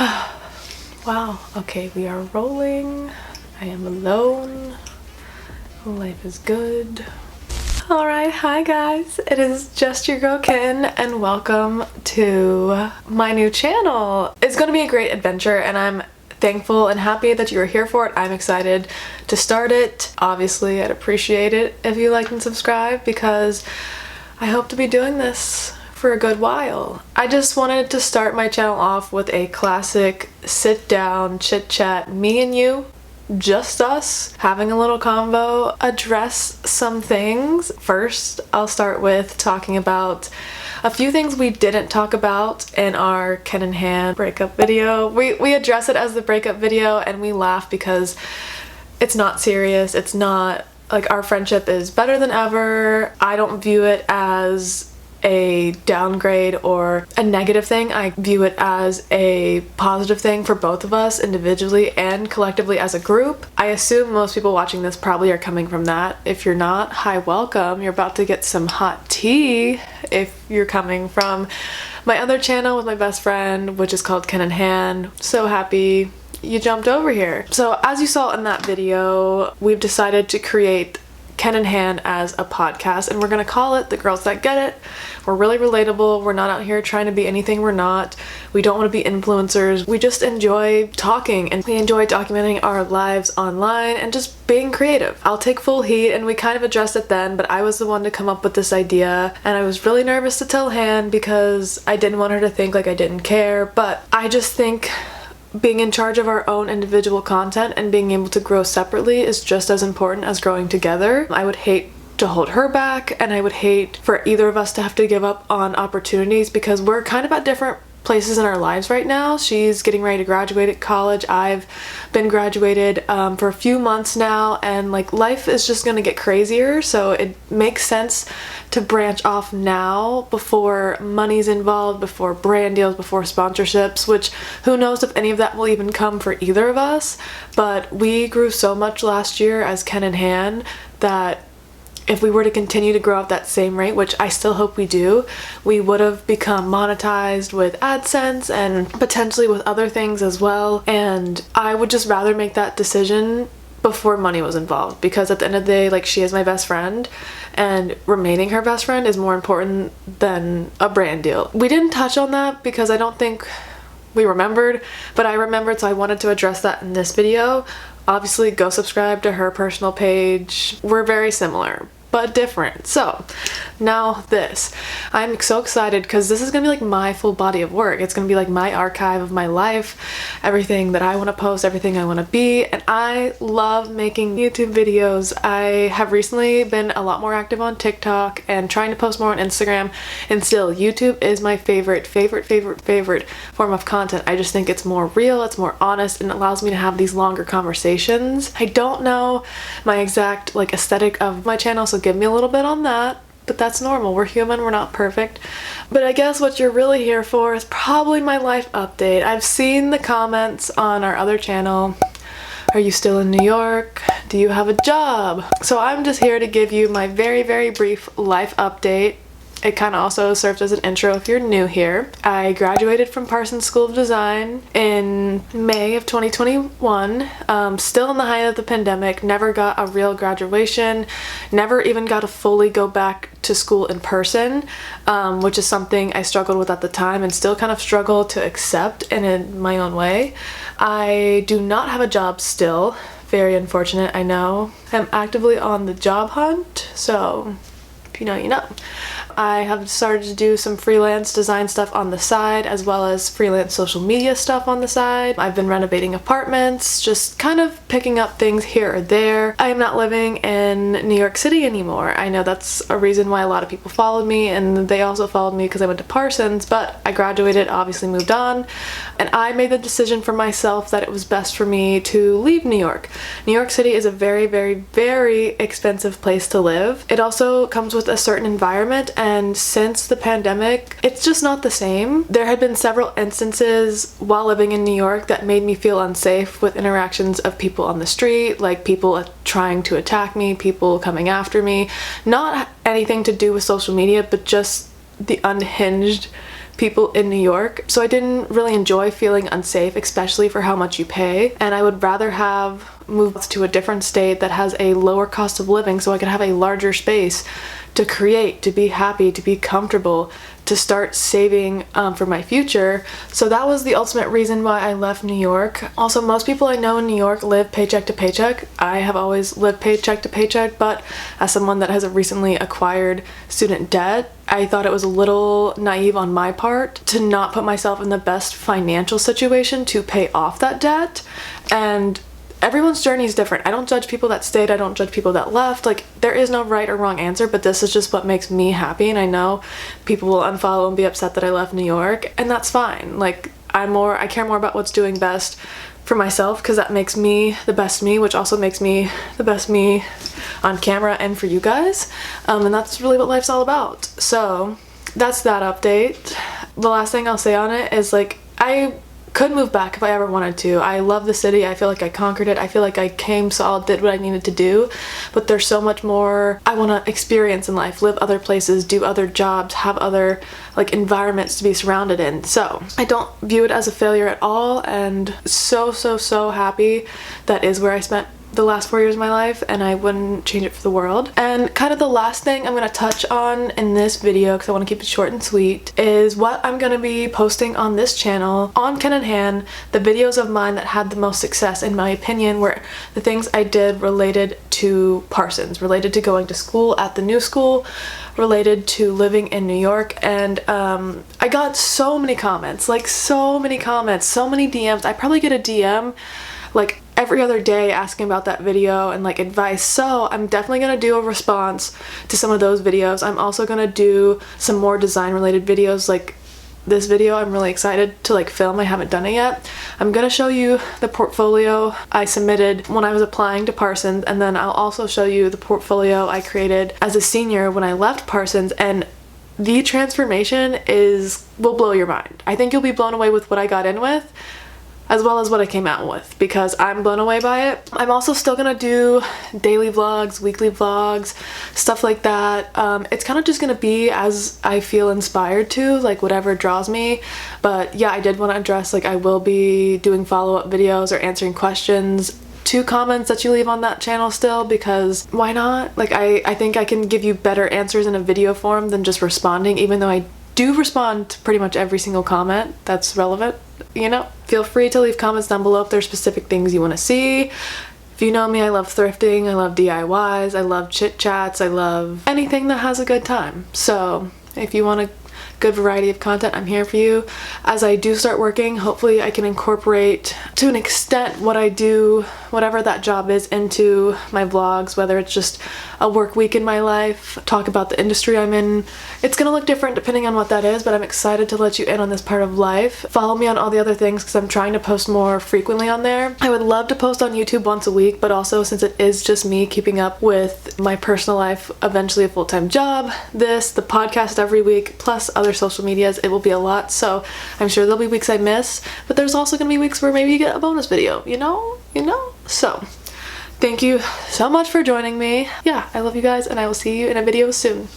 Wow, okay, we are rolling. I am alone. Life is good. Alright, hi guys. It is just your girl Ken and welcome to my new channel. It's gonna be a great adventure and I'm thankful and happy that you are here for it. I'm excited to start it. Obviously, I'd appreciate it if you like and subscribe because I hope to be doing this for a good while. I just wanted to start my channel off with a classic sit down chit chat, me and you, just us, having a little convo, address some things. First, I'll start with talking about a few things we didn't talk about in our Ken and Han breakup video. We address it as the breakup video and we laugh because it's not serious. It's not like our friendship is better than ever. I don't view it as a downgrade or a negative thing. I view it as a positive thing for both of us individually and collectively as a group. I assume most people watching this probably are coming from that. If you're not, hi, welcome. You're about to get some hot tea if you're coming from my other channel with my best friend, which is called Ken and Han. So happy you jumped over here. So as you saw in that video, we've decided to create Ken and Han as a podcast and we're gonna call it The Girls That Get It. We're really relatable. We're not out here trying to be anything we're not. We don't want to be influencers. We just enjoy talking and we enjoy documenting our lives online and just being creative. I'll take full heat, and we kind of addressed it then, but I was the one to come up with this idea and I was really nervous to tell Han because I didn't want her to think like I didn't care, but I just think being in charge of our own individual content and being able to grow separately is just as important as growing together. I would hate to hold her back and I would hate for either of us to have to give up on opportunities because we're kind of at different places in our lives right now. She's getting ready to graduate at college. I've been graduated for a few months now, and like life is just gonna get crazier, so it makes sense to branch off now before money's involved, before brand deals, before sponsorships, which who knows if any of that will even come for either of us. But we grew so much last year as Ken and Han that if we were to continue to grow at that same rate, which I still hope we do, we would have become monetized with AdSense and potentially with other things as well. And I would just rather make that decision before money was involved, because at the end of the day, like, she is my best friend and remaining her best friend is more important than a brand deal. We didn't touch on that because I don't think we remembered, but I remembered, so I wanted to address that in this video. Obviously, go subscribe to her personal page. We're very similar, but different. So now this, I'm so excited because this is gonna be like my full body of work. It's gonna be like my archive of my life, everything that I want to post, everything I want to be, and I love making YouTube videos. I have recently been a lot more active on TikTok and trying to post more on Instagram, and still YouTube is my favorite form of content. I just think it's more real, it's more honest, and it allows me to have these longer conversations. I don't know my exact like aesthetic of my channel, so give me a little bit on that, but that's normal. We're human, we're not perfect. But I guess what you're really here for is probably my life update. I've seen the comments on our other channel. Are you still in New York? Do you have a job? So I'm just here to give you my very brief life update. It kind of also serves as an intro if you're new here. I graduated from Parsons School of Design in May of 2021, still in the height of the pandemic, never got a real graduation, never even got to fully go back to school in person, which is something I struggled with at the time and still kind of struggle to accept in my own way. I do not have a job still. Very unfortunate, I know. I'm actively on the job hunt, so if you know, you know. I have started to do some freelance design stuff on the side, as well as freelance social media stuff on the side. I've been renovating apartments, just kind of picking up things here or there. I am not living in New York City anymore. I know that's a reason why a lot of people followed me, and they also followed me because I went to Parsons, but I graduated, obviously moved on, and I made the decision for myself that it was best for me to leave New York. New York City is a very expensive place to live. It also comes with a certain environment, and since the pandemic, it's just not the same. There had been several instances while living in New York that made me feel unsafe with interactions of people on the street, like people trying to attack me, people coming after me. Not anything to do with social media, but just the unhinged people in New York, so I didn't really enjoy feeling unsafe, especially for how much you pay, and I would rather have moved to a different state that has a lower cost of living so I could have a larger space to create, to be happy, to be comfortable, to start saving for my future. So that was the ultimate reason why I left New York. Also, most people I know in New York live paycheck to paycheck. I have always lived paycheck to paycheck, but as someone that has recently acquired student debt, I thought it was a little naive on my part to not put myself in the best financial situation to pay off that debt. And everyone's journey is different. I don't judge people that stayed. I don't judge people that left. Like, there is no right or wrong answer, but this is just what makes me happy. And I know people will unfollow and be upset that I left New York, and that's fine. Like, I care more about what's doing best for myself, because that makes me the best me, which also makes me the best me on camera and for you guys. And that's really what life's all about. So that's that update. The last thing I'll say on it is, like, I could move back if I ever wanted to. I love the city. I feel like I conquered it. I feel like I came solid, did what I needed to do, but there's so much more I want to experience in life, live other places, do other jobs, have other like environments to be surrounded in. So I don't view it as a failure at all, and so happy that is where I spent the last 4 years of my life, and I wouldn't change it for the world. And kind of the last thing I'm going to touch on in this video, because I want to keep it short and sweet, is what I'm going to be posting on this channel on Kenna in hand. The videos of mine that had the most success, in my opinion, were the things I did related to Parsons, related to going to school at the new school, related to living in New York. And I got so many comments, like so many DMs. I probably get a DM like every other day asking about that video and like advice. So I'm definitely gonna do a response to some of those videos. I'm also gonna do some more design related videos like this video. I'm really excited to like film. I haven't done it yet. I'm gonna show you the portfolio I submitted when I was applying to Parsons, and then I'll also show you the portfolio I created as a senior when I left Parsons. And the transformation will blow your mind. I think you'll be blown away with what I got in with, as well as what I came out with, because I'm blown away by it. I'm also still gonna do daily vlogs, weekly vlogs, stuff like that. It's kind of just gonna be as I feel inspired to, like whatever draws me. But yeah, I did want to address, like, I will be doing follow-up videos or answering questions to comments that you leave on that channel still, because why not? Like, I think I can give you better answers in a video form than just responding, even though I do respond to pretty much every single comment that's relevant, you know? Feel free to leave comments down below if there's specific things you want to see. If you know me, I love thrifting, I love DIYs, I love chit chats, I love anything that has a good time. So if you want a good variety of content, I'm here for you. As I do start working, hopefully I can incorporate to an extent what I do, whatever that job is, into my vlogs, whether it's just a work week in my life, talk about the industry I'm in. It's gonna look different depending on what that is, but I'm excited to let you in on this part of life. Follow me on all the other things, because I'm trying to post more frequently on there. I would love to post on YouTube once a week, but also since it is just me keeping up with my personal life, eventually a full-time job, the podcast every week, plus other social medias, it will be a lot. So I'm sure there'll be weeks I miss, but there's also gonna be weeks where maybe you get a bonus video, you know? So thank you so much for joining me. Yeah, I love you guys, and I will see you in a video soon.